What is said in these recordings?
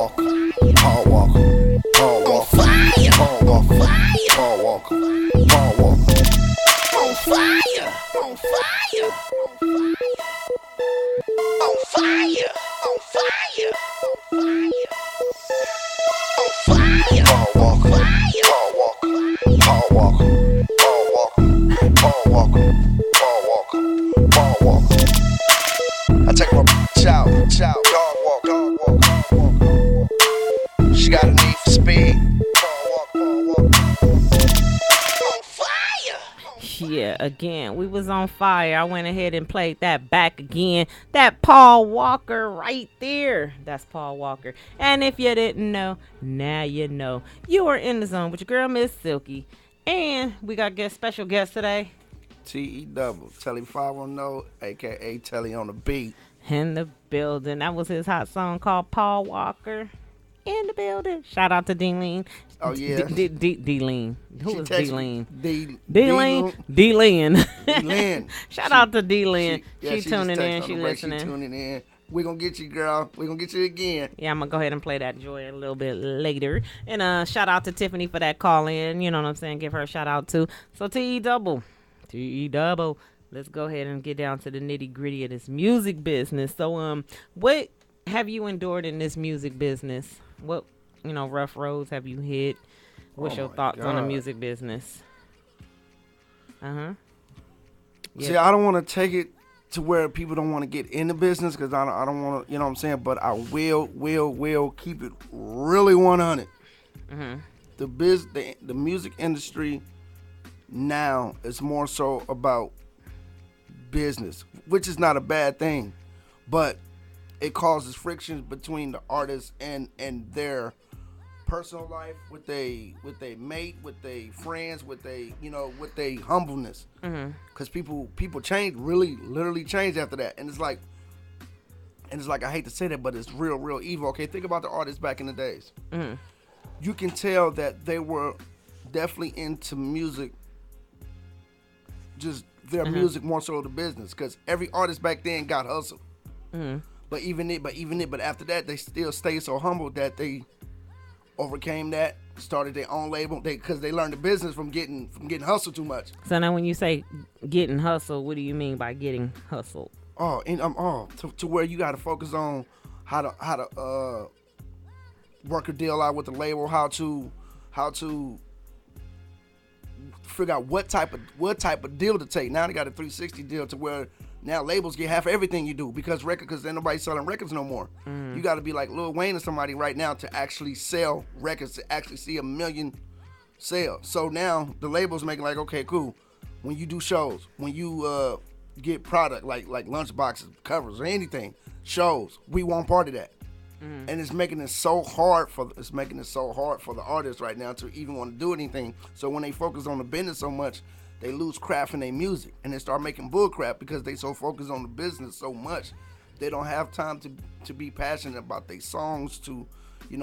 Walker, Paul Walker, Paul Walker, Paul Walker, Paul Walker, Paul Walker. On fire, on fire, on fire, on fire, on fire. Paul Walker, Paul Walker, Paul Walker, Paul Walker, Paul Walker, Paul Walker, Paul Walker. I take my chow, dog walk, dog walk, dog walk, dog walk. She got a need for speed. Paul walk, Paul walk. On fire. Yeah, again, we was on fire. I went ahead and played that back again. That Paul Walker right there. That's Paul Walker. And if you didn't know, now you know. You are in the zone with your girl, MzSilky. And we got special guest today. T-E double, Tellie 510, a.k.a. Tellie on the beat. In the building. That was his hot song called Paul Walker. In the building. Shout out to D-Lean. Oh, yeah. D-Lean. Who is D-Lean? D-Lean. D-Lean. D-Lean. Shout out to D-Lean. She She tuning in. She She listening. tuning in. We're going to get you, girl. We're going to get you again. Yeah, I'm going to go ahead and play that joy a little bit later. And shout out to Tiffany for that call in. You know what I'm saying? Give her a shout out too. So T-E double. Let's go ahead and get down to the nitty gritty of this music business. So, what have you endured in this music business? What, rough roads have you hit? What's your thoughts on the music business? Yeah. See, I don't want to take it to where people don't want to get in the business because I don't want to, you know what I'm saying? But I will keep it really 100. Mm-hmm. The music industry now is more so about business, which is not a bad thing, but it causes frictions between the artists and their personal life with they mate, with they friends, with they with they humbleness. Because people change, literally change after that, and it's like I hate to say that, but it's real evil. Okay, think about the artists back in the days. You can tell that they were definitely into music, just their music more so the business, because every artist back then got hustled. But after that, they still stayed so humble that they overcame that, started their own label, because they learned the business from getting hustled too much. So now, when you say getting hustled, what do you mean by getting hustled? To where you got to focus on how to work a deal out with the label, how to figure out what type of deal to take. Now they got a 360 deal to where now labels get half of everything you do because ain't nobody selling records no more. You got to be like Lil Wayne or somebody right now to actually sell records, to actually see 1 million sales. So now the labels making like, okay, cool. When you do shows, when you get product like lunchboxes, covers, or anything, shows, we want part of that. And it's making it so hard for the artists right now to even want to do anything. So when they focus on the business so much, they lose craft in their music, and they start making bull crap because they so focused on the business so much, they don't have time to be passionate about their songs.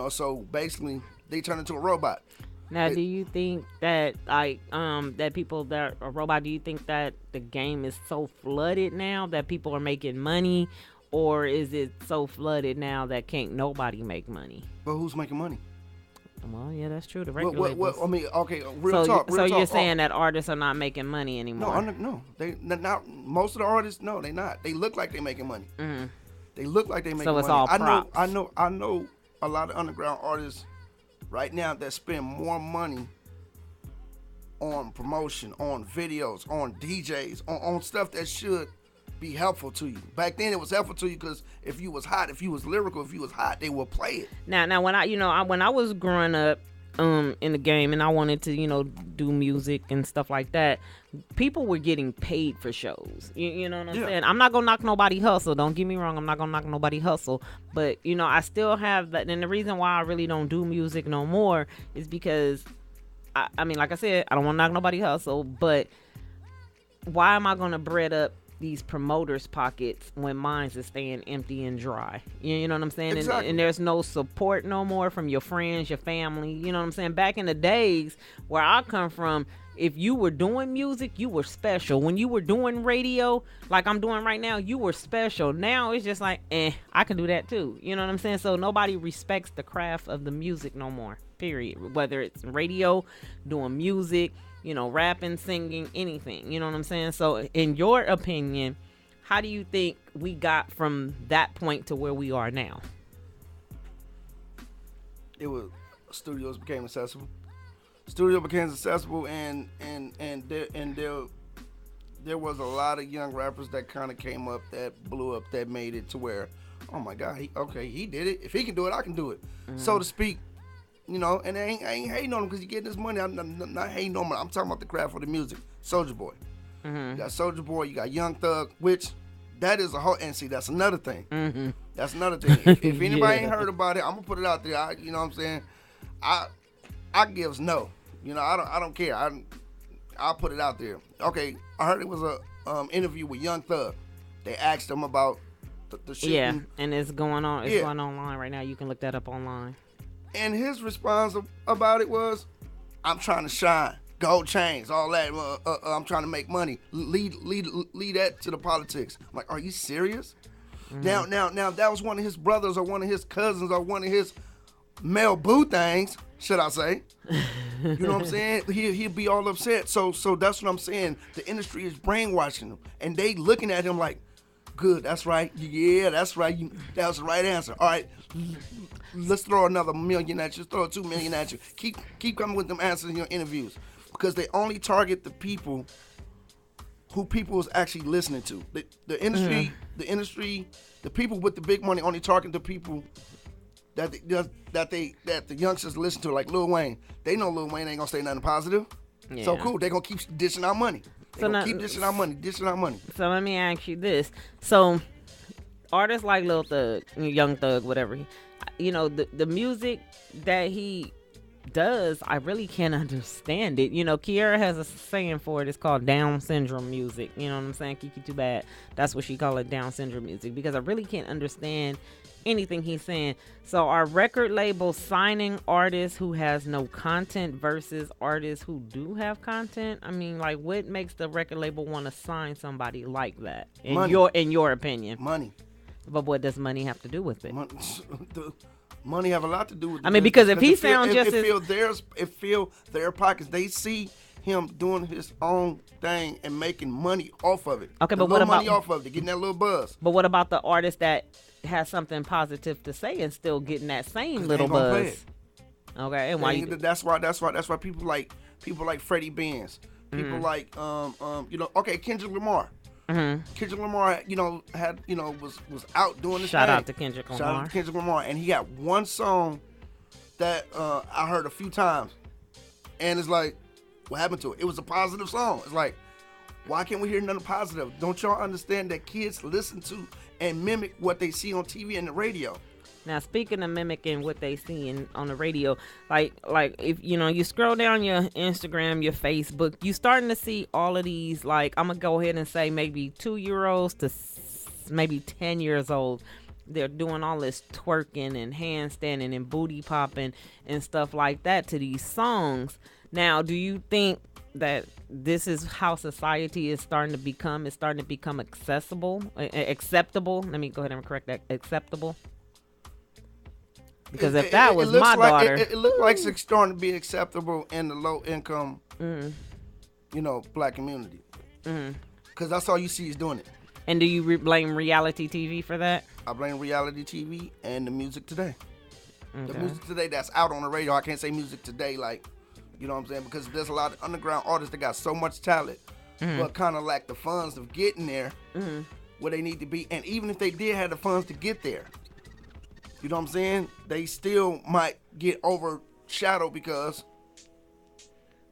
So basically they turn into a robot. Now, do you think that that people that are robot? Do you think that the game is so flooded now that people are making money? Or is it so flooded now that can't nobody make money? But who's making money? Well, yeah, that's true. The regular labels. I mean, okay, real talk. So you're saying that artists are not making money anymore? No. They not. Most of the artists, no, they not. They look like they making money. They look like they making money. So it's all props. I know a lot of underground artists right now that spend more money on promotion, on videos, on DJs, on stuff that should be helpful to you. Back then it was helpful to you because if you was hot, if you was lyrical, if you was hot, they would play it. Now when I was growing up in the game and I wanted to do music and stuff like that, people were getting paid for shows. You know what I'm saying? I'm not gonna knock nobody hustle. Don't get me wrong. I'm not gonna knock nobody hustle. But I still have that. And the reason why I really don't do music no more is because I mean, like I said, I don't want to knock nobody hustle. But why am I gonna bread up these promoters' pockets when mine's is staying empty and dry. You know what I'm saying? Exactly. And there's no support no more from your friends, your family. You know what I'm saying? Back in the days where I come from, if you were doing music, you were special. When you were doing radio, like I'm doing right now, you were special. Now it's just like, I can do that too. You know what I'm saying? So nobody respects the craft of the music no more, period. Whether it's radio, doing music, rapping, singing, anything. You know what I'm saying? So in your opinion, how do you think we got from that point to where we are now? It was studios became accessible. Studio became accessible, and there was a lot of young rappers that kind of came up, that blew up, that made it to where, oh my God, he did it. If he can do it, I can do it, so to speak. And I ain't hating on him because he getting his money. I'm not hating on him. I'm talking about the craft of the music. Soulja Boy. You got Soulja Boy. You got Young Thug, which that is a whole. And see, that's another thing. That's another thing. If anybody ain't heard about it, I'm gonna put it out there. You know what I'm saying? I gives no. I don't care. I'll put it out there. Okay, I heard it was a interview with Young Thug. They asked him about the shit. Yeah, and it's going on. It's going online right now. You can look that up online. And his response about it was, "I'm trying to shine, gold chains, all that. I'm trying to make money. Lead that to the politics." I'm like, are you serious? Now, that was one of his brothers or one of his cousins or one of his male boo things, should I say? You know what I'm saying? He'd be all upset. So that's what I'm saying. The industry is brainwashing him, and they looking at him like, good, that's right. Yeah, that's right. That was the right answer. All right, let's throw another million at you. Let's throw 2 million at you. Keep coming with them answers in your interviews, because they only target the people who people is actually listening to. The industry, the people with the big money only target the people that the youngsters listen to, like Lil Wayne. They know Lil Wayne ain't gonna say nothing positive. Yeah. So cool, they gonna keep dishing out money. Keep dishing out money. So let me ask you this. So artists like Lil Thug, Young Thug, whatever, the music that he does, I really can't understand it. Kiara has a saying for it. It's called Down syndrome music. You know what I'm saying? Kiki Too Bad. That's what she call it, Down syndrome music, because I really can't understand anything he's saying. So are record labels signing artists who has no content versus artists who do have content? I mean, like, what makes the record label want to sign somebody like that? In your opinion? Money. But what does money have to do with it? Money have a lot to do with it. I mean, because if he sounds just it feel their pockets. They see him doing his own thing and making money off of it. Okay, but what about money off of it? Getting that little buzz. But what about the artist that has something positive to say and still getting that same little buzz? Okay, and why? That's why people like Freddie Benz. People like Kendrick Lamar. Kendrick Lamar, was out doing this. Shout out to Kendrick Lamar. Shout out to Kendrick Lamar, and he got one song that I heard a few times, and it's like, what happened to it? It was a positive song. It's like, why can't we hear nothing positive? Don't y'all understand that kids listen to and mimic what they see on TV and the radio? Now, speaking of mimicking what they see on the radio, like if you scroll down your Instagram, your Facebook, you starting to see all of these, like, I'm gonna go ahead and say maybe 2-year-olds to maybe 10 years old. They're doing all this twerking and handstanding and booty popping and stuff like that to these songs. Now, do you think that this is how society is starting to become? It's starting to become acceptable. Let me go ahead and correct that. Acceptable. Because if that was my daughter, it looked like it's starting to be acceptable in the low income, black community. Because that's all you see is doing it. And do you blame reality TV for that? I blame reality TV and the music today. Okay. The music today that's out on the radio. I can't say music today, like, you know what I'm saying? Because there's a lot of underground artists that got so much talent, but kind of lack the funds of getting there where they need to be. And even if they did have the funds to get there, you know what I'm saying? They still might get overshadowed because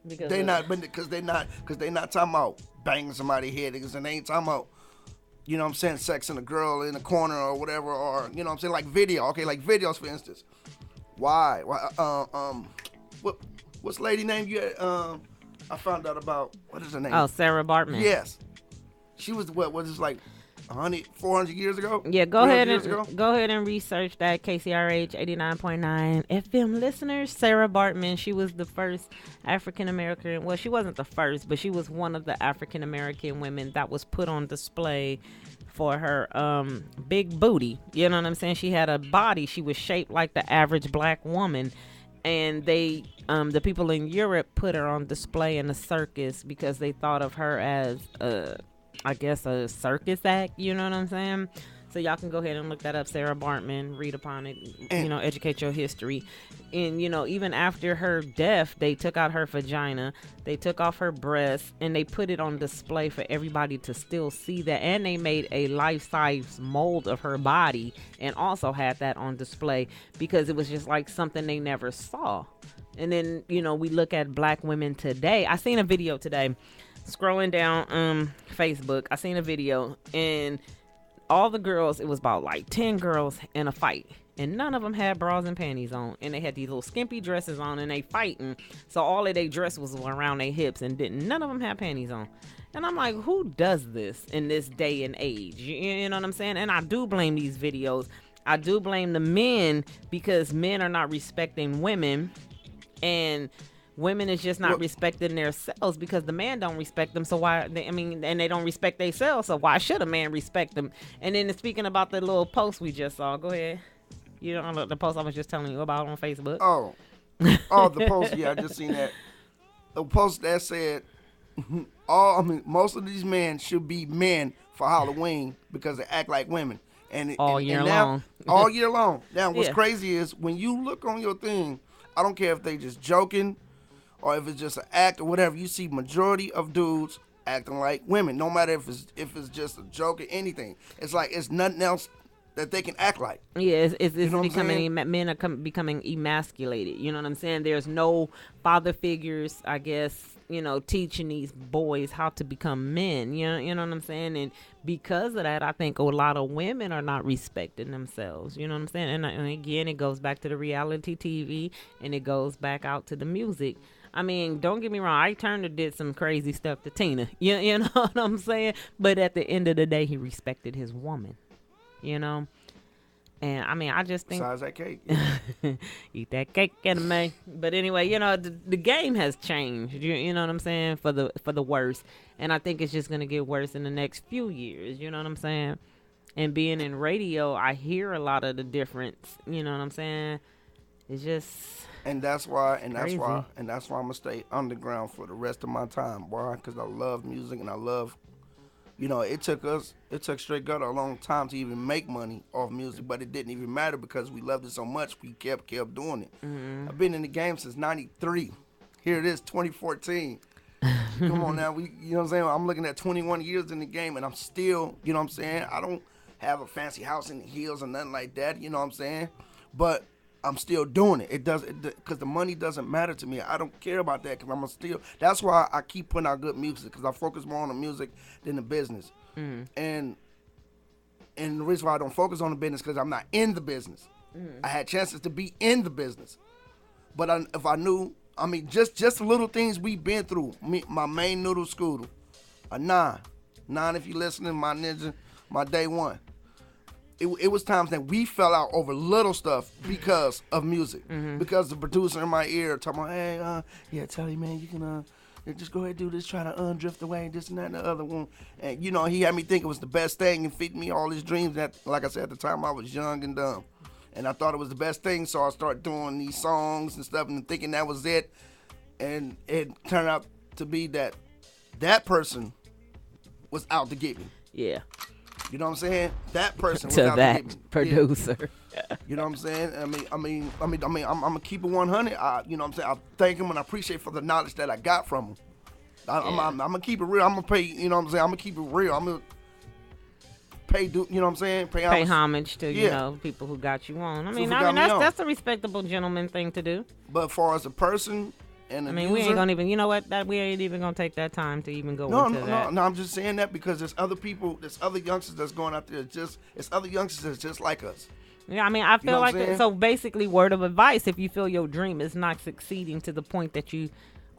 they're not talking about banging somebody's head, because they ain't talking about, you know what I'm saying, sexing a girl in a corner or whatever, or, you know what I'm saying, like video. Okay, like videos, for instance. Why? What's the lady name you had, I found out about? What is her name? Oh, Sarah Bartman. Yes. She was what was this like 400 years ago? Yeah, go 300 ahead years ago? and go ahead and research that. KCRH 89.9 FM listeners. Sarah Bartman, she was the first African American. Well, she wasn't the first, but she was one of the African American women that was put on display for her big booty. You know what I'm saying? She had a body. She was shaped like the average black woman, and they the people in Europe put her on display in a circus because they thought of her as I guess a circus act, you know what I'm saying? So y'all can go ahead and look that up, Sarah Bartman, read upon it, educate your history. And, even after her death, they took out her vagina, they took off her breasts, and they put it on display for everybody to still see that. And they made a life-size mold of her body and also had that on display because it was just like something they never saw. And then, we look at black women today. I seen a video today. Scrolling down Facebook, I seen a video, and all the girls, it was about like 10 girls in a fight, and none of them had bras and panties on, and they had these little skimpy dresses on, and they fighting, so all of their dress was around their hips, and none of them had panties on. And I'm like, who does this in this day and age? You know what I'm saying? And I do blame these videos. I do blame the men, because men are not respecting women, and women is just not respecting themselves because the man don't respect them. So why? And they don't respect themselves. So why should a man respect them? And then speaking about the little post we just saw, go ahead. You know the post I was just telling you about on Facebook. Oh, the post. Yeah, I just seen that. The post that said, most of these men should be men for Halloween because they act like women. And all year long. All year long. Now, what's crazy is when you look on your thing, I don't care if they just joking or if it's just an act or whatever, you see majority of dudes acting like women, no matter if it's just a joke or anything. It's like it's nothing else that they can act like. Yeah, it's becoming, men are becoming emasculated. You know what I'm saying? There's no father figures, I guess, teaching these boys how to become men. You know what I'm saying? And because of that, I think a lot of women are not respecting themselves. You know what I'm saying? And again, it goes back to the reality TV, and it goes back out to the music. I mean, don't get me wrong. Ike Turner did some crazy stuff to Tina. You know what I'm saying? But at the end of the day, he respected his woman. And I mean, I just think... Besides that cake. Eat that cake, anime. But anyway, the game has changed. You know what I'm saying? For the worse. And I think it's just going to get worse in the next few years. You know what I'm saying? And being in radio, I hear a lot of the difference. You know what I'm saying? It's just... And that's why I'm gonna stay underground for the rest of my time, boy, because I love music and I love, it took Straight Gutter a long time to even make money off music, but it didn't even matter because we loved it so much, we kept doing it. Mm-hmm. I've been in the game since '93. Here it is, 2014. Come on now, you know what I'm saying? I'm looking at 21 years in the game, and I'm still, you know what I'm saying? I don't have a fancy house in the hills or nothing like that, you know what I'm saying? But I'm still doing it. Because the money doesn't matter to me. I don't care about that because that's why I keep putting out good music, because I focus more on the music than the business. Mm. And the reason why I don't focus on the business because I'm not in the business. Mm. I had chances to be in the business. But if I knew, just the little things we've been through. My main noodle scooter, a 9 if you listening, my ninja, my day one. It was times that we fell out over little stuff because of music. Mm-hmm. Because the producer in my ear talking about, hey, Tellie, man, you can just go ahead and do this, try to drift away, this and that and the other one. And, he had me think it was the best thing and feed me all his dreams. That, like I said, at the time, I was young and dumb. And I thought it was the best thing, so I started doing these songs and stuff and thinking that was it. And it turned out to be that person was out to get me. Yeah. You know what I'm saying? That person was to out that to get me. producer. Yeah. You know what I'm saying? I'm gonna keep it 100. You know what I'm saying? I thank him and I appreciate for the knowledge that I got from him. I'm gonna keep it real. I'm gonna pay. You know what I'm saying? I'm gonna keep it real. I'm gonna pay. You know what I'm saying? Pay homage to people who got you on. I mean that's a respectable gentleman thing to do. But as far as a person. We ain't gonna even, we ain't even gonna take that time to even go into that. No, I'm just saying that because there's other people, there's other youngsters that's going out there, it's other youngsters that's just like us. Yeah, I feel so basically, word of advice, if you feel your dream is not succeeding to the point that you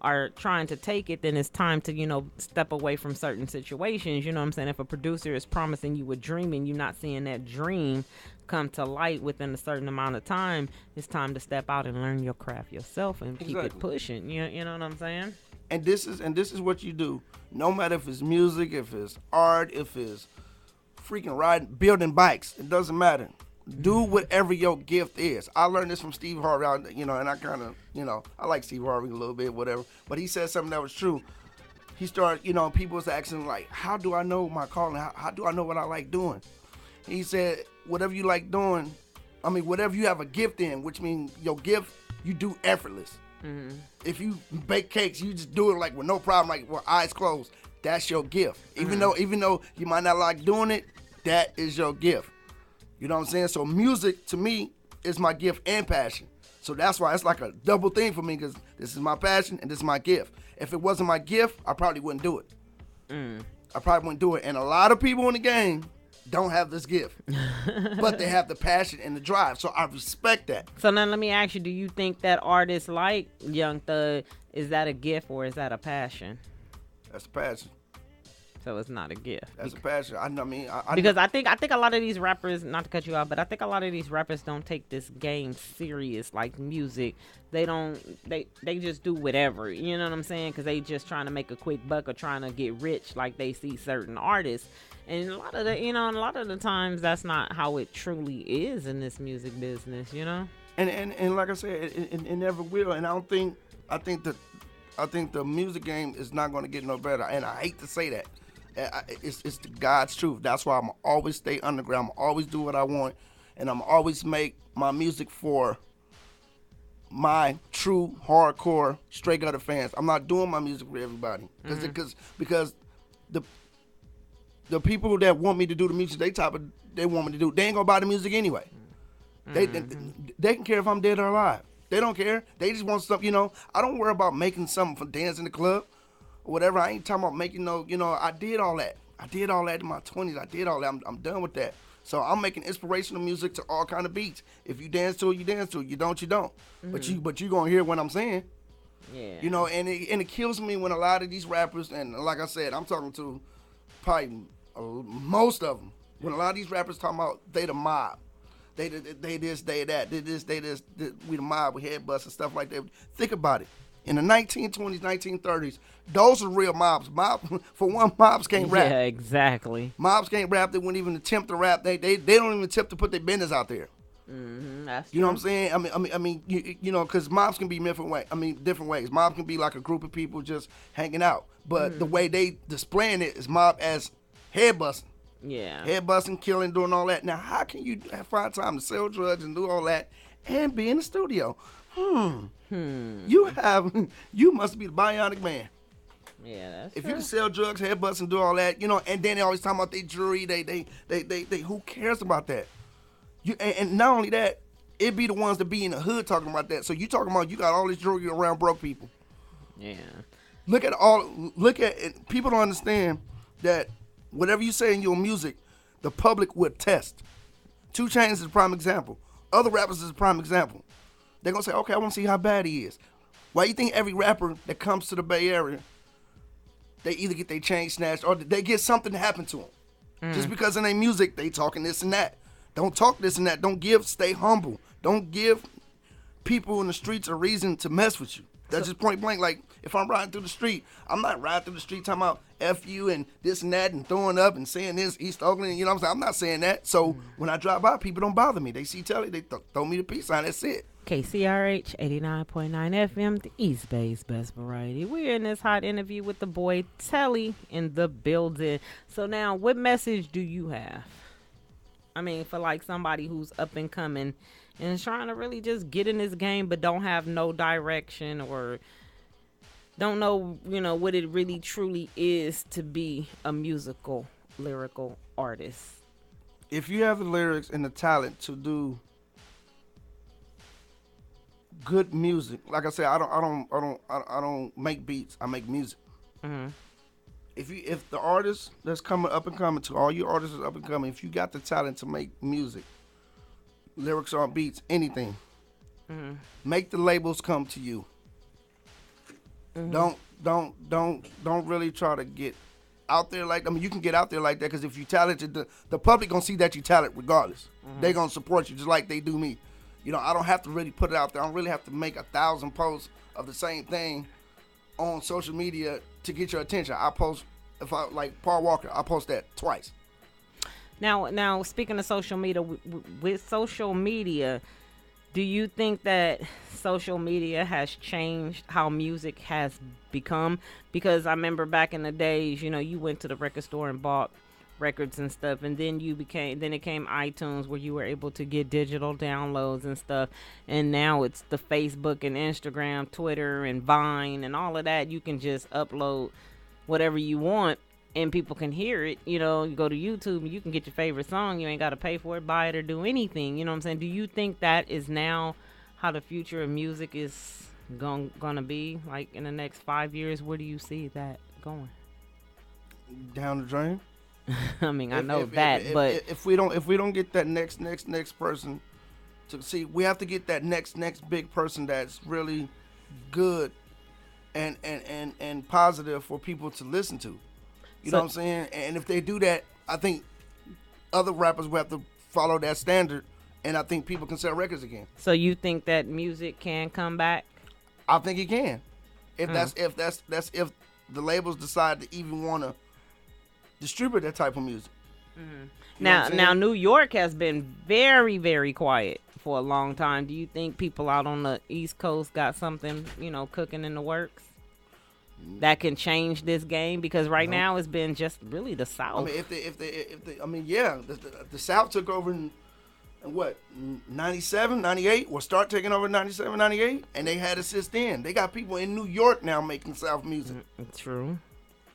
are trying to take it, then it's time to, step away from certain situations. You know what I'm saying? If a producer is promising you a dream and you're not seeing that dream come to light within a certain amount of time, it's time to step out and learn your craft yourself and keep it pushing. You know what I'm saying? And this is what you do. No matter if it's music, if it's art, if it's freaking building bikes, it doesn't matter. Do whatever your gift is. I learned this from Steve Harvey, and I kind of, I like Steve Harvey a little bit, whatever. But he said something that was true. He started, people was asking, like, how do I know my calling? How do I know what I like doing? He said, whatever you like doing, whatever you have a gift in, which means your gift, you do effortless. Mm-hmm. If you bake cakes, you just do it like with no problem, like with eyes closed. That's your gift. Mm-hmm. Even though you might not like doing it, that is your gift. You know what I'm saying? So music, to me, is my gift and passion. So that's why it's like a double thing for me, because this is my passion and this is my gift. If it wasn't my gift, I probably wouldn't do it. I probably wouldn't do it. And a lot of people in the game don't have this gift, but they have the passion and the drive. So I respect that. So now let me ask you, do you think that artists like Young Thug, is that a gift or is that a passion? That's a passion. So it's not a gift. That's a passion. Because I think a lot of these rappers, not to cut you off, but I think a lot of these rappers don't take this game serious, like music. They don't. They just do whatever. You know what I'm saying? Because they just trying to make a quick buck or trying to get rich, like they see certain artists. And a lot of the times that's not how it truly is in this music business. And like I said, it never will. And I think the music game is not going to get no better. And I hate to say that. It's the God's truth. That's why I'm always stay underground. I'm always do what I want, and I'm always make my music for my true hardcore straight gutter fans. I'm not doing my music for everybody, because the people that want me to do the music they want me to do, they ain't gonna buy the music anyway. They can care if I'm dead or alive. They don't care. They just want stuff. I don't worry about making something for dance in the club. Whatever, I ain't talking about making I did all that. I did all that in my 20s. I did all that. I'm done with that. So I'm making inspirational music to all kind of beats. If you dance to it, you dance to it. You don't, you don't. Mm-hmm. But you gonna hear what I'm saying. Yeah. And it kills me when a lot of these rappers, and like I said, I'm talking to probably most of them. When a lot of these rappers talking about they the mob. They this, they that, they this, we the mob, we headbutts and stuff like that. Think about it. In the 1920s, 1930s, those are real mobs. Mobs can't rap. Yeah, exactly. Mobs can't rap. They wouldn't even attempt to rap. They don't even attempt to put their business out there. Mm-hmm, that's you know what I'm saying? I mean, because mobs can be different ways. Mobs can be like a group of people just hanging out. But the way they displaying it is mob as head busting. Yeah. Head busting, killing, doing all that. Now, how can you find time to sell drugs and do all that and be in the studio? You must be the bionic man. Yeah, that's if true. You can sell drugs, head busting, do all that, and then they always talking about their jury. They who cares about that? And not only that, it be the ones that be in the hood talking about that. So you talking about you got all this jewelry around broke people. Yeah. Look at it. People don't understand that whatever you say in your music, the public would test. 2 Chainz is a prime example. Other rappers is a prime example. They're going to say, okay, I want to see how bad he is. Why you think every rapper that comes to the Bay Area, they either get their chain snatched or they get something to happen to them? Just because in their music, they talking this and that. Don't talk this and that. Stay humble. Don't give people in the streets a reason to mess with you. That's just point blank. Like, if I'm riding through the street, I'm not riding through the street talking about F you and this and that and throwing up and saying this, East Oakland, you know what I'm saying? I'm not saying that. So when I drive by, people don't bother me. They see Tellie, they throw me the peace sign. That's it. KCRH 89.9 FM, the East Bay's best variety. We're in this hot interview with the boy Tellie in the building. So now, what message do you have? I mean, for like somebody who's up and coming and is trying to really just get in this game but don't have no direction or don't know, what it really truly is to be a musical, lyrical artist. If you have the lyrics and the talent to do good music, like I said, I don't make beats. I make music. Mm-hmm. If the artist that's coming up and coming, to all you artists that's up and coming, if you got the talent to make music, lyrics on beats, anything, make the labels come to you. Don't really try to get out there like. I mean, you can get out there like that because if you talented, the public gonna see that you talented regardless. They gonna support you just like they do me. You know, I don't have to really put it out there. I don't really have to make 1,000 posts of the same thing on social media to get your attention. I post, if I like Paul Walker, I post that twice. Now, speaking of social media, with social media, do you think that social media has changed how music has become? Because I remember back in the days, you know, you went to the record store and bought records and stuff, and then it came iTunes where you were able to get digital downloads and stuff, and now it's the Facebook and Instagram, Twitter and Vine and all of that. You can just upload whatever you want and people can hear it. You know, you go to YouTube and you can get your favorite song. You ain't got to pay for it, buy it, or do anything. You know what I'm saying? Do you think that is now how the future of music is gonna be? Like in the next 5 years, where do you see that going? Down the drain. I mean, I know but if we don't get that next person to see, we have to get that next big person that's really good and positive for people to listen to. You know what I'm saying? And if they do that, I think other rappers will have to follow that standard, and I think people can sell records again. So you think that music can come back? I think it can. If if the labels decide to even want to distribute that type of music. Now New York has been very, very quiet for a long time. Do you think people out on the East Coast got something, you know, cooking in the works that can change this game? Because right now it's been just really the South. I mean, the South took over in what, 97, 98, or start taking over in 97, 98, and they had it since then. They got people in New York now making South music. True.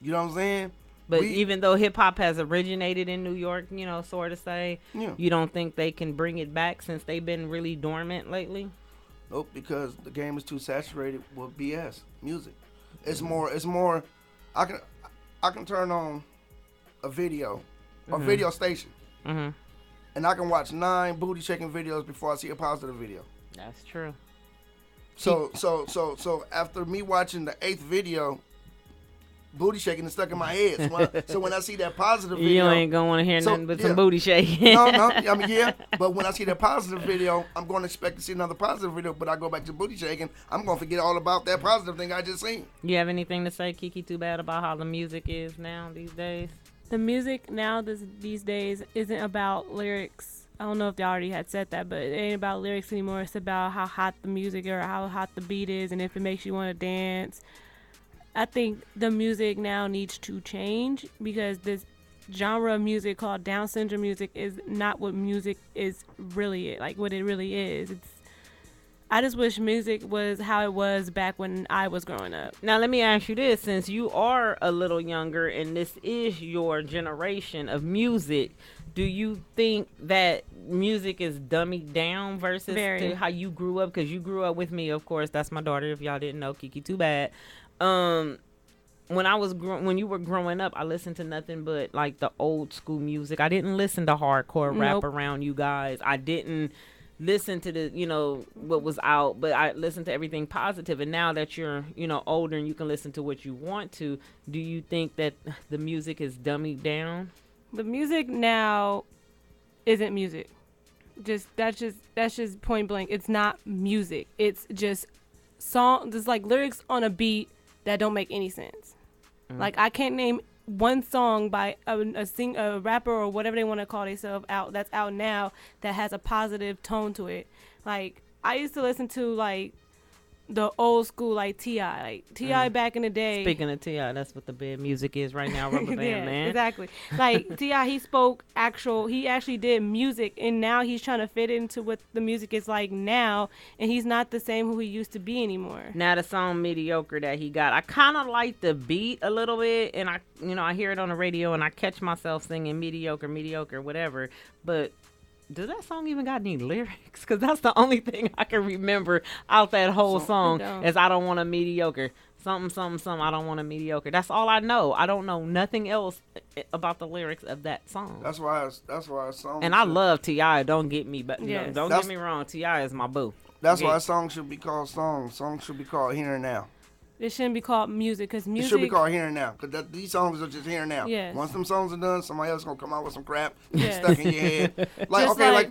You know what I'm saying? But even though hip hop has originated in New York, you know, sort of say, you don't think they can bring it back since they've been really dormant lately? Nope, because the game is too saturated with BS music. It's more. I can turn on a video, a video station, and I can watch 9 booty shaking videos before I see a positive video. That's true. So after me watching the 8th video, booty shaking is stuck in my head. So when I see that positive video, you ain't gonna want to hear nothing but some booty shaking. No, I mean, but when I see that positive video, I'm going to expect to see another positive video. But I go back to booty shaking, I'm going to forget all about that positive thing I just seen. You have anything to say, Kiki Too Bad, about how the music is now these days? The music now these days isn't about lyrics. I don't know if they already had said that, but it ain't about lyrics anymore. It's about how hot the music or how hot the beat is, and if it makes you want to dance. I think the music now needs to change because this genre of music called Down syndrome music is not what music is really, like what it really is. I just wish music was how it was back when I was growing up. Now, let me ask you this. Since you are a little younger and this is your generation of music, do you think that music is dummied down versus to how you grew up? Because you grew up with me, of course. That's my daughter, if y'all didn't know, Kiki Too Bad. When you were growing up, I listened to nothing but like the old school music. I didn't listen to hardcore rap around you guys. I didn't listen to the, you know, what was out, but I listened to everything positive. And now that you're, you know, older and you can listen to what you want to, do you think that the music is dummied down? The music now isn't music. That's just point blank. It's not music. It's just song. There's like lyrics on a beat that don't make any sense. Like I can't name one song by a rapper or whatever they want to call themselves that's out now that has a positive tone to it. Like I used to listen to like the old school like T.I. Like T.I. back in the day. Speaking of T.I., that's what the bed music is right now, Rubber Band Man. Exactly. Like T.I., he actually did music, and now he's trying to fit into what the music is like now, and he's not the same who he used to be anymore. Now the song Mediocre that he got, I kind of like the beat a little bit, and I hear it on the radio, and I catch myself singing mediocre, whatever, but does that song even got any lyrics? Because that's the only thing I can remember out that whole song is I don't want a mediocre. Something, I don't want a mediocre. That's all I know. I don't know nothing else about the lyrics of that song. That's why a song. And I love T.I. Don't get me, but don't get me wrong. T.I. is my boo. That's why a song should be called song. Song should be called Here and Now. It shouldn't be called music because It music. should be called Here and Now, because these songs are just here and now. Yes. Once them songs are done, somebody else gonna come out with some crap Yes. stuck in your head. Like, Just okay, like-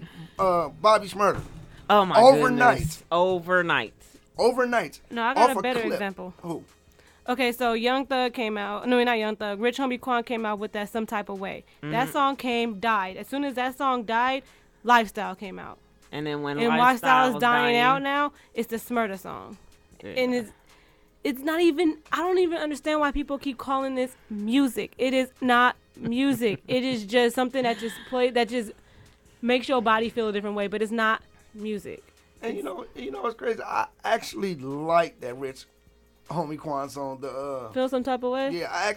Bobby Shmurda. Oh my Overnight. goodness. Overnight. Overnight. No, I got Off a better clip. example. Who? Okay, so Young Thug came out. No, not Young Thug. Rich Homie Quan came out with that Some Type of Way. That song died. As soon as that song died, Lifestyle came out. And then when And Lifestyle is was dying out now, it's the Smurda song. Yeah. And it's not even, I don't even understand why people keep calling this music. It is not music. It is just something that just makes your body feel a different way, but it's not music. And you know what's crazy? I actually like that Rich Homie Quan song. Feel some type of way? Yeah,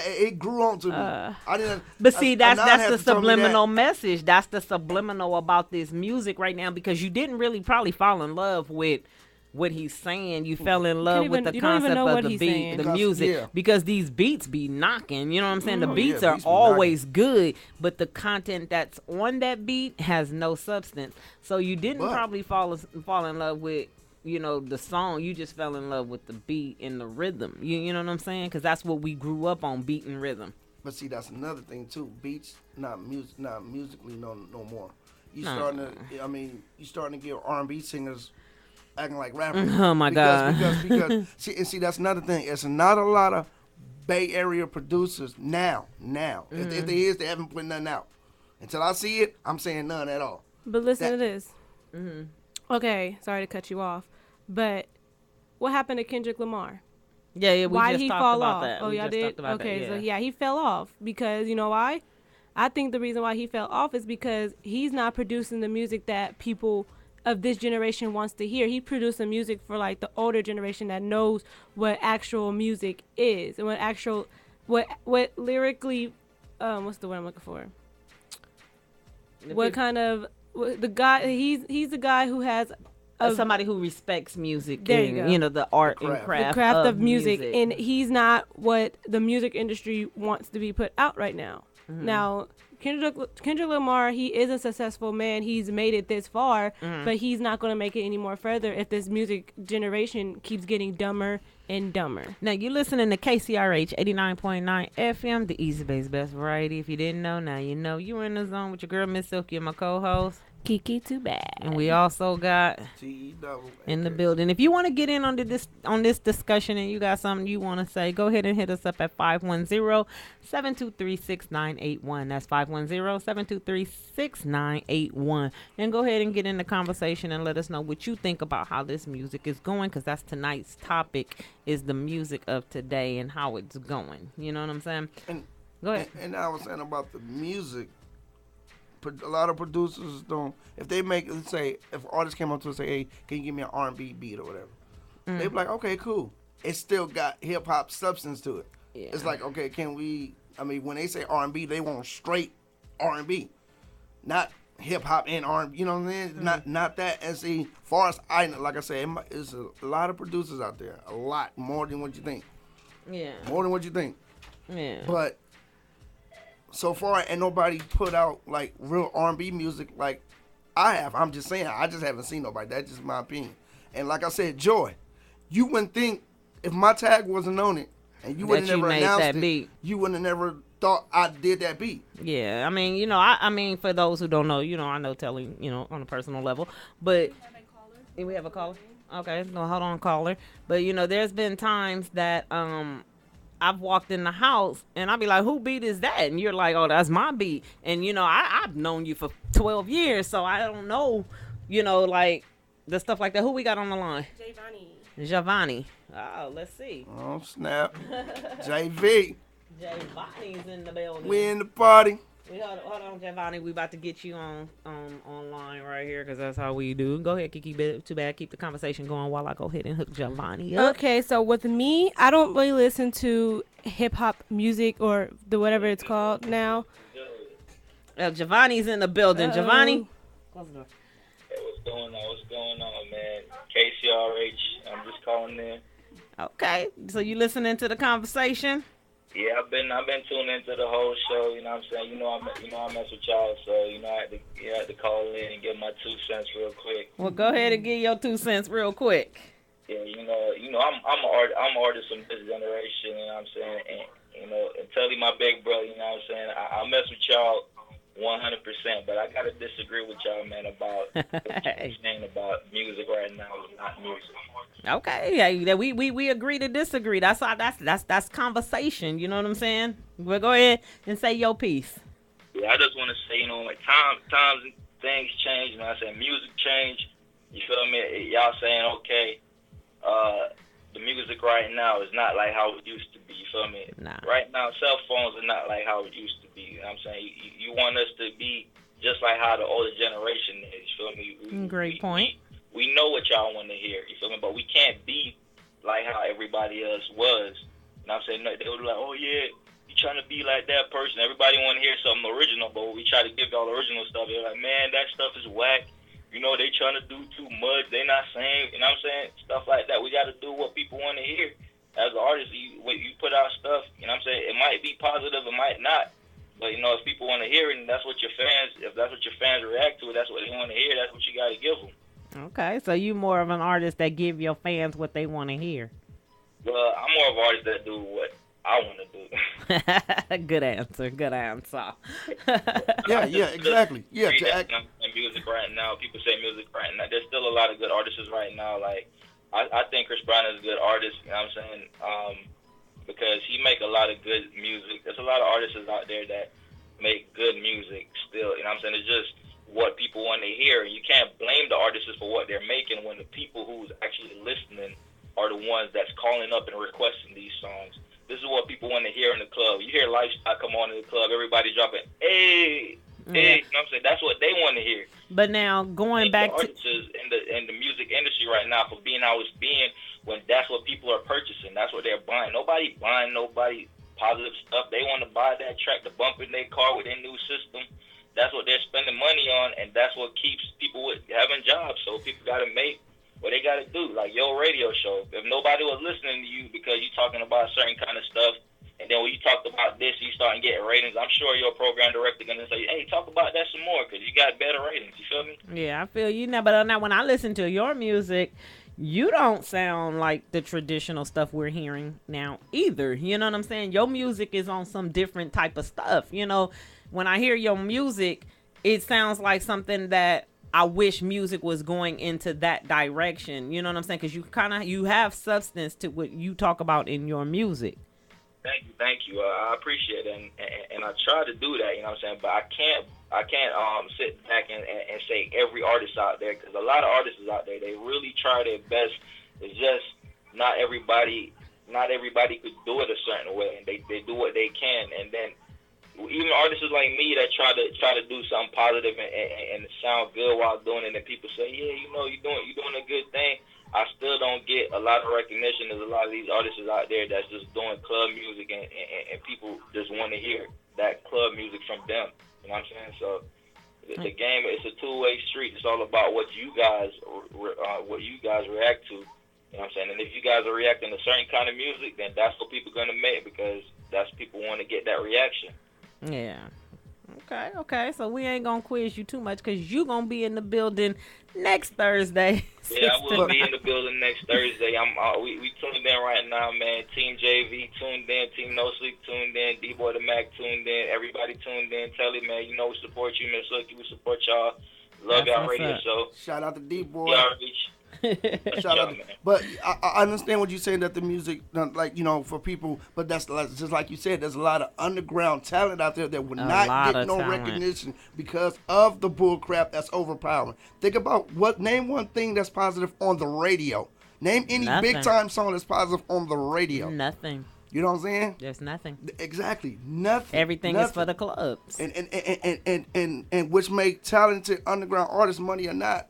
it grew on to me. I didn't. But see, that's Anand the has to tell me that. subliminal message. That's the subliminal about this music right now, because you didn't really probably fall in love with what he's saying. You fell in love with the you don't even concept know of what the he's beat, saying. the Because- music, yeah. because these beats be knocking. You know what I'm saying? The Oh, beats yeah, are beats be always good, but the content that's on that beat has no substance. So you didn't But- probably fall in love with, you know, the song. You just fell in love with the beat and the rhythm. You know what I'm saying? Because that's what we grew up on, beat and rhythm. But see, that's another thing too. Beats not musically no more. You No. starting to get R&B singers acting like rappers. Oh my God. Because see, that's another thing. It's not a lot of Bay Area producers now. If there is, they haven't put nothing out. Until I see it, I'm saying none at all. But listen That- to this. Okay, sorry to cut you off, but what happened to Kendrick Lamar? Yeah, we Why just he talked fall about off? that. Oh, We y'all just did? talked about that, Okay, so yeah, he fell off because you know why? I think the reason why he fell off is because he's not producing the music that people of this generation wants to hear. He producing music for like the older generation that knows what actual music is and what lyrically, what's the word I'm looking for? What kind of the guy? He's the guy who has somebody who respects music There and you go. The art The and craft. the craft of music, and he's not what the music industry wants to be put out right now. Now, Kendrick Lamar, he is a successful man. He's made it this far, but he's not going to make it any more further if this music generation keeps getting dumber and dumber. Now you listening to KCRH 89.9 FM, the Easy Bay's best variety. If you didn't know, now you know. You were in the zone with your girl MzSilky and my co-host Kiki Too Bad. and we also got T-double. in the building. If you want to get in on this discussion and you got something you want to say, go ahead and hit us up at 510-723-6981. That's 510-723-6981. And go ahead and get in the conversation and let us know what you think about how this music is going, because that's tonight's topic, is the music of today and how it's going. You know what I'm saying? And, Go ahead. and I was saying about the music. A lot of producers don't. If they make, let's say, if artists came up to us and say, "Hey, can you give me an R&B beat or whatever?" They be like, "Okay, cool." It still got hip hop substance to it. Yeah. It's like, okay, can we? I mean, when they say R&B, they want straight R&B, not hip hop and R&B. You know what I'm saying? Not that. And see, far as I know, like I said, there's a lot of producers out there. A lot more than what you think. Yeah. More than what you think. Yeah. But so far, ain't nobody put out like real R&B music like I have. I'm just saying, I just haven't seen nobody. That's just my opinion. And like I said, Joy, you wouldn't think if my tag wasn't on it and you wouldn't That you never made announced that it, beat. you wouldn't have never thought I did that beat. Yeah, I mean, I mean, for those who don't know, I know Tellie, on a personal level, but we have a caller. Okay, no, hold on, caller. But there's been times that I've walked in the house and I'll be like, "Who beat is that?" And you're like, "Oh, that's my beat." And I've known you for 12 years, so I don't know, like the stuff like that. Who we got on the line? Giovanni. Oh, let's see. Oh snap, JV, Giovanni's in the building. we in the party. Hold on, Giovanni. We about to get you on online right here, because that's how we do. Go ahead, Kiki. Too bad. Keep the conversation going while I go ahead and hook Giovanni up. Okay, so with me, I don't really listen to hip hop music or the whatever it's called now. Giovanni's in the building. Uh-oh. Giovanni. Close the door. Hey, what's going on, man? KCRH, I'm just calling in. Okay. So you listening to the conversation? Yeah, I've been tuning into the whole show. You know what I'm saying? I mess with y'all, so I had to call in and give my 2 cents real quick. Well, go ahead and give your 2 cents real quick. Yeah, you I'm an artist from this generation. You know what I'm saying? And and Tellie, my big brother. You know what I'm saying? I mess with y'all 100%, but I gotta disagree with y'all, man, about what you're saying about music right now is not music. Okay, yeah, we agree to disagree. That's conversation. You know what I'm saying? Well, go ahead and say your piece. Yeah, I just want to say, like times and things change. You know what I'm saying? Music change. You feel me? Y'all saying, okay, the music right now is not like how it used to be. You feel me? Nah. Right now, cell phones are not like how it used to be. You know what I'm saying? You want us to be just like how the older generation is. You feel me? Great point. We know what y'all want to hear. You feel me? But we can't be like how everybody else was. You know what I'm saying? They were like, oh, yeah, you trying to be like that person. Everybody want to hear something original, but when we try to give y'all original stuff, they're like, man, that stuff is whack. They trying to do too much. They not saying, you know what I'm saying? Stuff like that. We got to do what people want to hear. As an artist, when you put out stuff, you know what I'm saying? It might be positive, it might not. But, if people want to hear it, and that's what if that's what your fans react to, that's what they want to hear, that's what you got to give them. Okay, so you more of an artist that give your fans what they want to hear. Well, I'm more of an artist that do what I want to do. Good answer. Yeah, exactly. Yeah, music right now. People say music right now. There's still a lot of good artists right now. Like, I think Chris Brown is a good artist. You know what I'm saying? Because he make a lot of good music. There's a lot of artists out there that make good music still. You know what I'm saying? It's just what people want to hear. You can't blame the artists for what they're making when the people who's actually listening are the ones that's calling up and requesting these songs. This is what people want to hear in the club. You hear Lifestyle come on in the club, everybody dropping, hey, hey. You know what I'm saying? That's what they want to hear. But now going back to in the music industry right now, for being how it's being, when that's what people are purchasing, that's what they're buying. Nobody buying nobody positive stuff. They want to buy that track to bump in their car with their new system. That's what they're spending money on, and that's what keeps people with having jobs. So people got to make what they got to do. Like your radio show, if nobody was listening to you because you're talking about certain kind of stuff, and then when you talked about this, you start getting ratings, I'm sure your program director going to say, hey, talk about that some more because you got better ratings. You feel me? Yeah, I feel you now. But now when I listen to your music, you don't sound like the traditional stuff we're hearing now either. You know what I'm saying? Your music is on some different type of stuff. When I hear your music, it sounds like something that I wish music was going into that direction. You know what I'm saying? Because you have substance to what you talk about in your music. Thank you. I appreciate it, and I try to do that. You know what I'm saying? But I can't sit back and say every artist out there, because a lot of artists out there, they really try their best. It's just not everybody could do it a certain way, and they do what they can, and then even artists like me that try to do something positive and sound good while doing it, and people say, yeah, you're doing a good thing. I still don't get a lot of recognition. There's a lot of these artists out there that's just doing club music, and people just want to hear that club music from them. You know what I'm saying? So the game, it's a two-way street. It's all about what you guys react to. You know what I'm saying? And if you guys are reacting to certain kind of music, then that's what people are going to make, because that's people want to get that reaction. Yeah. Okay. So we ain't gonna quiz you too much because you gonna be in the building next Thursday. Yeah, I will be in the building next Thursday. We tuned in right now, man. Team JV tuned in. Team No Sleep tuned in. D-Boy the Mac tuned in. Everybody tuned in. Tellie, man, we support you, MzSilky. We support y'all. Love y'all radio show. Shout out to D-Boy. Y'all reach. Shout out. But I understand what you're saying, that the music, for people, but that's just like you said, there's a lot of underground talent out there that will not get no recognition because of the bull crap that's overpowering. Think about name one thing that's positive on the radio. Name any big time song that's positive on the radio. Nothing. You know what I'm saying? There's nothing. Exactly. Nothing. Everything is for the clubs. And which make talented underground artists, money or not,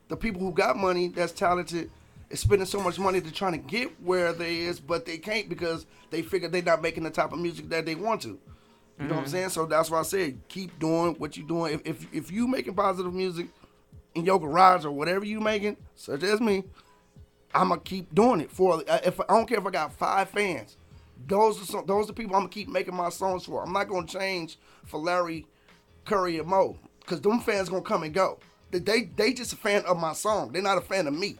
the people who got money that's talented is spending so much money to trying to get where they is, but they can't because they figure they're not making the type of music that they want to. You know what I'm saying? So that's why I said keep doing what you're doing. If you making positive music in your garage or whatever you making, such as me, I'ma keep doing it. I don't care if I got 5 fans. Those are the people I'm gonna keep making my songs for. I'm not gonna change for Larry, Curry, and Mo, because them fans gonna come and go. They just a fan of my song. They're not a fan of me.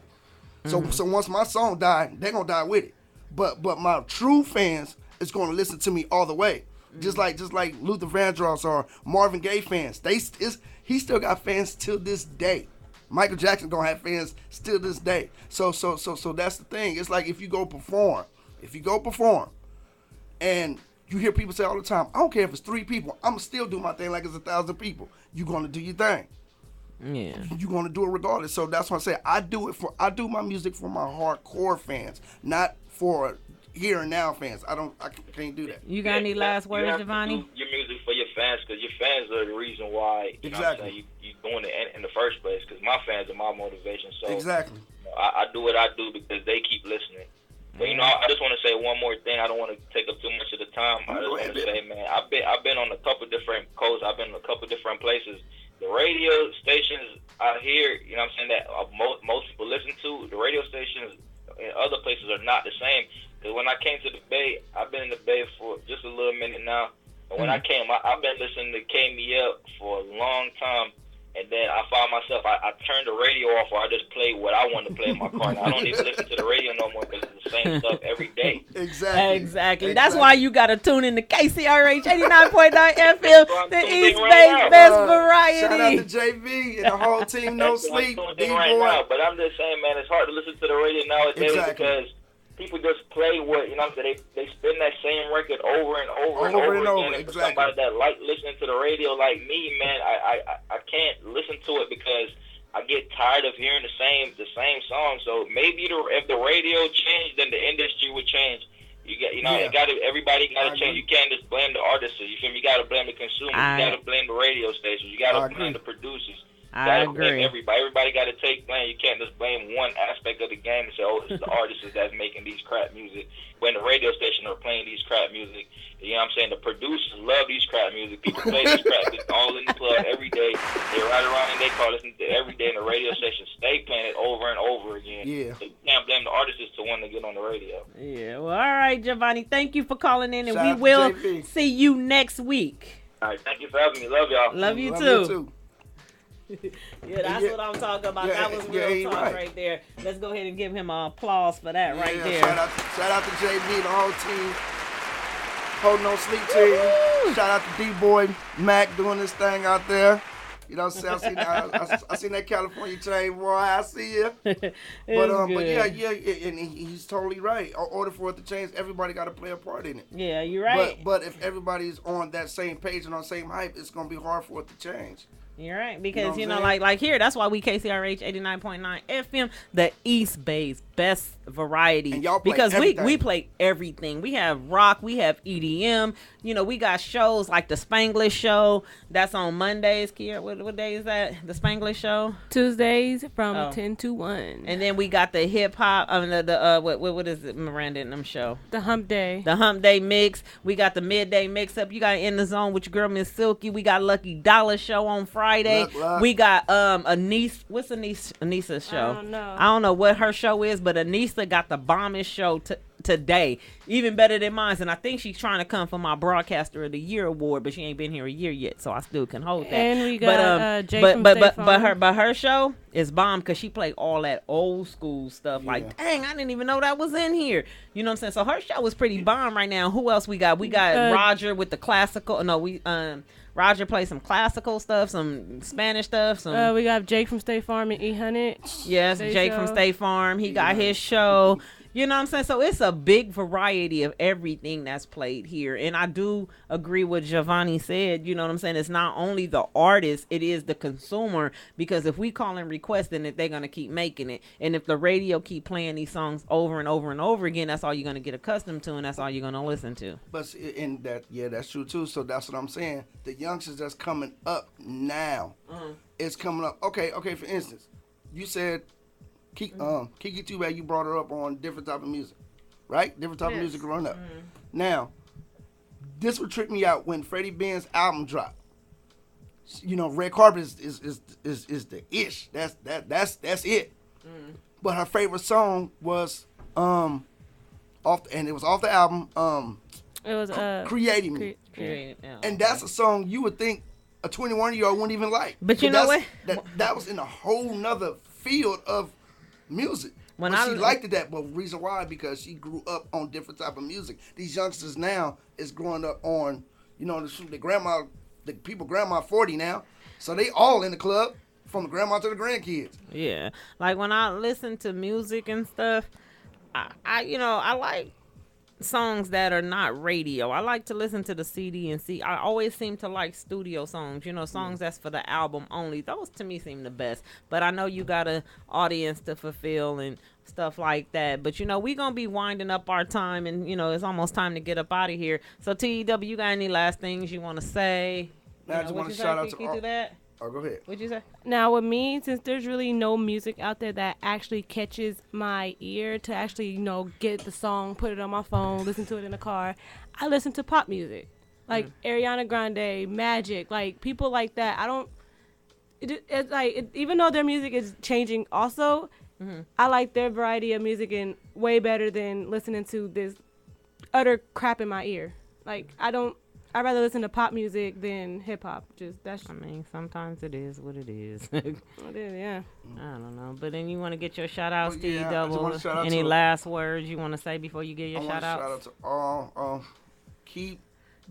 So once my song die, they're gonna die with it. But my true fans is gonna listen to me all the way. Just like Luther Vandross or Marvin Gaye fans. He still got fans till this day. Michael Jackson gonna have fans still this day. So that's the thing. It's like if you go perform, and you hear people say all the time, I don't care if it's 3 people, I'ma still do my thing like it's 1,000 people. You gonna do your thing. Yeah. You gonna do it regardless. So that's why I say I do my music for my hardcore fans, not for here and now fans. I can't do that. You got any last words, you have Giovanni? to do your music for your fans, because your fans are the reason why you know what I'm saying, you doing it in the first place. Because my fans are my motivation. So exactly. I do what I do because they keep listening. But I just want to say one more thing. I don't want to take up too much of the time. I just want to say, man, I've been on a couple different coasts. I've been in a couple different places. The radio stations out here, you know what I'm saying, that most people listen to, the radio stations in other places are not the same. Because when I came to the Bay, I've been in the Bay for just a little minute now. And when I came, I've been listening to K Me Up for a long time. And then I found myself, I turned the radio off, or I just played what I wanted to play in my car. And I don't even listen to the radio no more because it's the same stuff every day. Exactly. That's why you got to tune in to KCRH 89.9 FM, the East Bay's best variety. Shout out to JV and the whole team, No Sleep. Right now, but I'm just saying, man, it's hard to listen to the radio nowadays because people just play what, you know what I'm saying, they spin that same record over and over again. And for somebody that like listening to the radio like me, man, I can't listen to it because I get tired of hearing the same song. So maybe if the radio changed, then the industry would change. Everybody gotta change. You can't just blame the artists. You feel me? You gotta blame the consumers. You gotta blame the radio stations. You gotta blame the producers. I agree. Everybody got to take blame. You can't just blame one aspect of the game and say, "Oh, it's the artists that's making these crap music." When the radio station are playing these crap music, you know what I'm saying? The producers love these crap music. People play this crap music all in the club every day. They ride around in their car listening to it every day, and the radio station stay playing it over and over again. Yeah. So you can't blame the artists to want to get on the radio. Yeah. Well, all right, Giovanni. Thank you for calling in, and we will see you next week. All right. Thank you for having me. Love y'all. Love you too. Yeah, that's what I'm talking about. That was real talk right there. Let's go ahead and give him an applause for that right there. Shout out to JB, the whole team, whole No Sleep team. Woo! Shout out to D-Boy Mac doing this thing out there. You know what I'm saying? I seen that California chain, boy. I see you. But yeah, and he's totally right. In order for it to change, everybody got to play a part in it. Yeah, you're right. But if everybody's on that same page and on the same hype, it's gonna be hard for it to change. You're right, because like here, that's why we KCRH 89.9 FM, the East Bay's best variety. And y'all play because everything. we play everything. We have rock, we have EDM. You know, we got shows like the Spanglish Show. That's on Mondays. Kiera, what day is that? The Spanglish Show? Tuesdays from 10 to 1. And then we got the hip hop. What is it? Miranda and them show. The Hump Day. The Hump Day mix. We got the midday mix up. You got In the Zone with your girl MzSilky. We got Lucky Dollar Show on Friday. Luck. We got what's Anissa's show? I don't know what her show is, but Anissa got the bombest show today, even better than mine. And I think she's trying to come for my Broadcaster of the Year award, but she ain't been here a year yet, so I still can hold that. And we got Jake from State Farm. but her show is bomb because she played all that old school stuff. Yeah. Like, dang, I didn't even know that was in here. You know what I'm saying? So her show is pretty bomb right now. Who else we got? We got Roger with the classical. No, Roger plays some classical stuff, some Spanish stuff. We got Jake from State Farm and E100. Yes, Jake from State Farm. He got his show. You know what I'm saying? So it's a big variety of everything that's played here. And I do agree with Giovanni said. You know what I'm saying? It's not only the artist, it is the consumer. Because if we call and requesting it, they're going to keep making it. And if the radio keep playing these songs over and over and over again, that's all you're going to get accustomed to, and that's all you're going to listen to. But in that, that's true too. So that's what I'm saying. The youngsters that's coming up now, it's coming up. Okay, for instance, you said Kiki Too Bad, you brought her up on different type of music, right? Different type of music growing up. Now, this would trick me out when Freddie Ben's album dropped. You know, Red Carpet is the ish. That's it. But her favorite song was it was off the album. It was Creating Me. And that's a song you would think a 21-year-old wouldn't even like. But you know what? That was in a whole nother field of music. When But I she liked it that, but reason why, because she grew up on different type of music. These youngsters now is growing up on, the people grandma 40 now, so they all in the club from the grandma to the grandkids. Yeah, like when I listen to music and stuff, I like songs that are not radio. I like to listen to the CD and see. I always seem to like studio songs, songs that's for the album only. Those to me seem the best. But I know you got a audience to fulfill and stuff like that. But we gonna be winding up our time, and it's almost time to get up out of here. So TEW, you got any last things you want to say? Now I just want to shout out to Can you do that? Oh, go ahead. What'd you say? Now with me, since there's really no music out there that actually catches my ear to actually, get the song, put it on my phone, listen to it in the car, I listen to pop music. Like Ariana Grande, Magic, like people like that. I don't, even though their music is changing also, I like their variety of music and way better than listening to this utter crap in my ear. Like I'd rather listen to pop music than hip hop. Sometimes it is what it is. It is, yeah. I don't know. But then you want to get your shout outs, Well, yeah, I just wanna shout TEW. out Any to- last words you want to say before you get your I shout want to shout outs? out to all.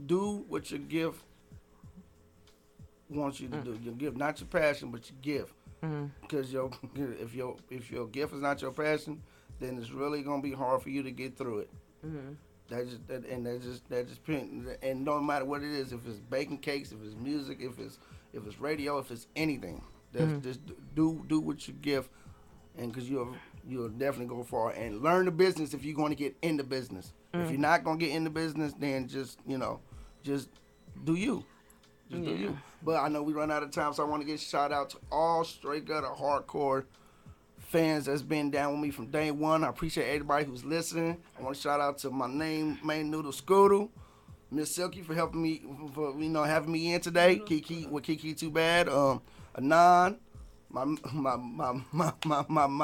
Do what your gift wants you to do. Your gift, not your passion, but your gift. Because if your gift is not your passion, then it's really gonna be hard for you to get through it. That just and no matter what it is, if it's baking cakes, if it's music, if it's radio, if it's anything, just do what you give, and because you'll definitely go far, and learn the business if you're going to get in the business. If you're not going to get in the business, then just do you. Just do you. But I know we run out of time, so I want to get shout out to all straight gutter hardcore fans that's been down with me from day one. I appreciate everybody who's listening. I want to shout out to my main noodle Scooter, MzSilky for helping me, for having me in today. Kiki Too Bad, Anon, my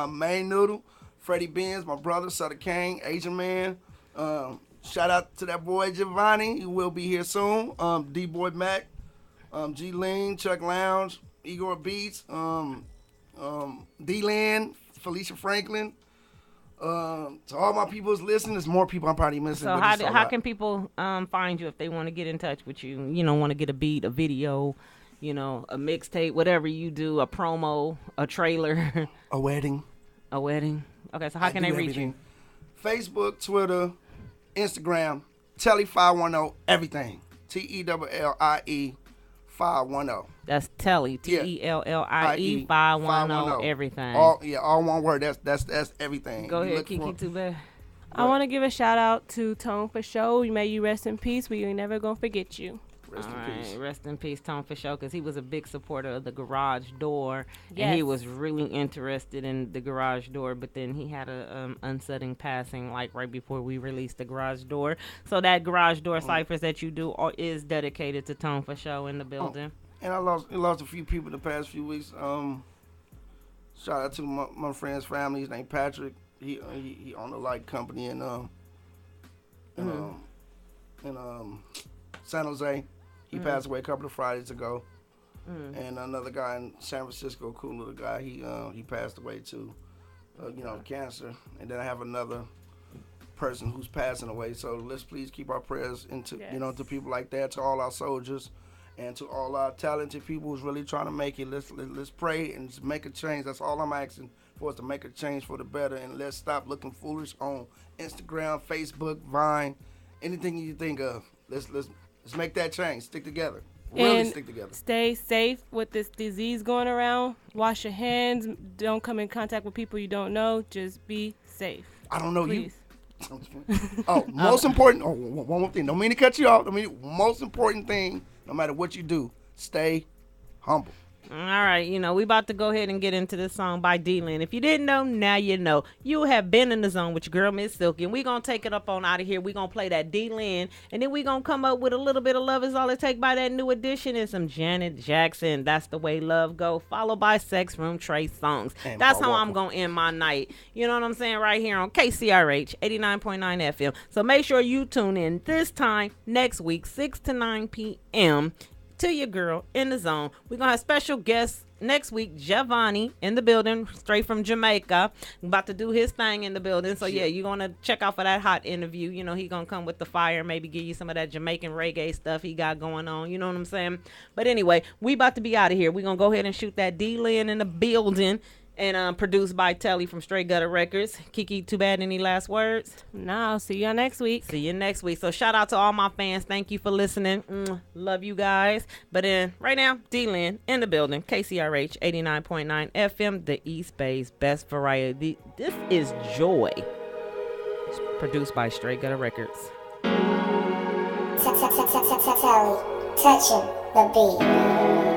main noodle, Freddie Benz, my brother Sutter Kane, Asian Man. Shout out to that boy Giovanni, he will be here soon. D Boy Mac, G Lean, Chuck Lounge, Igor Beats, D-Land, Felicia Franklin. To all my people who's listening, there's more people I'm probably missing. So how can people find you if they want to get in touch with you? Want to get a beat, a video, a mixtape, whatever you do, a promo, a trailer, a wedding. Okay, so how can they reach you? Facebook, Twitter, Instagram, Tellie 510, everything. TELLIE 510. That's Tellie, TELLIE 510, everything. All one word. That's everything. Go ahead, Kiki Too Bad. I want to give a shout out to Tone for Show. May you rest in peace. We ain't never gonna forget you. Rest in peace. Rest in peace, Tone for Show, because he was a big supporter of the garage door, and Yes. he was really interested in the garage door. But then he had a unsettling passing, like right before we released the garage door. So that garage door ciphers that you do is dedicated to Tone for Show in the building. And I lost a few people the past few weeks. Shout out to my friend's family. His name Patrick. He owned a light company in San Jose. He passed away a couple of Fridays ago. And another guy in San Francisco, cool little guy. He passed away too. Cancer. And then I have another person who's passing away. So let's please keep our prayers into to people like that, to all our soldiers, and to all our talented people who's really trying to make it. Let's pray and just make a change. That's all I'm asking for, is to make a change for the better. And let's stop looking foolish on Instagram, Facebook, Vine, anything you think of. Let's make that change. Stick together. Really And stick together. Stay safe with this disease going around. Wash your hands. Don't come in contact with people you don't know. Just be safe. I don't know Please. you. Most important. One more thing. Don't mean to cut you off. Most important thing, no matter what you do, stay humble. All right, we about to go ahead and get into this song by D-Lin. If you didn't know, now you know. You have been in the zone with your girl, MzSilky, and we going to take it up on out of here. we going to play that D-Lin, and then we going to come up with a little bit of Love Is All It Take by that new edition and some Janet Jackson. That's the way love go, followed by Sex Room Trey songs. And That's Paul how I'm Walker. going to end my night. You know what I'm saying? Right here on KCRH 89.9 FM. So make sure you tune in this time next week, 6 to 9 p.m., to your girl in the zone. We're going to have special guests next week, Giovanni in the building, straight from Jamaica, about to do his thing in the building. So yeah, you're gonna check out for that hot interview. You know, he gonna come with the fire, maybe give you some of that Jamaican reggae stuff he got going on. You know what I'm saying? But anyway, we about to be out of here. We gonna go ahead and shoot that D-Lin in the building. And produced by Tellie from Straight Gutter Records. Kiki, too bad, any last words? No, I'll see you next week. See you next week. So shout out to all my fans. Thank you for listening. Love you guys. But right now, D-Lin in the building. KCRH 89.9 FM, the East Bay's best variety. This is Joy. It's produced by Straight Gutter Records. Tellie, touching the beat.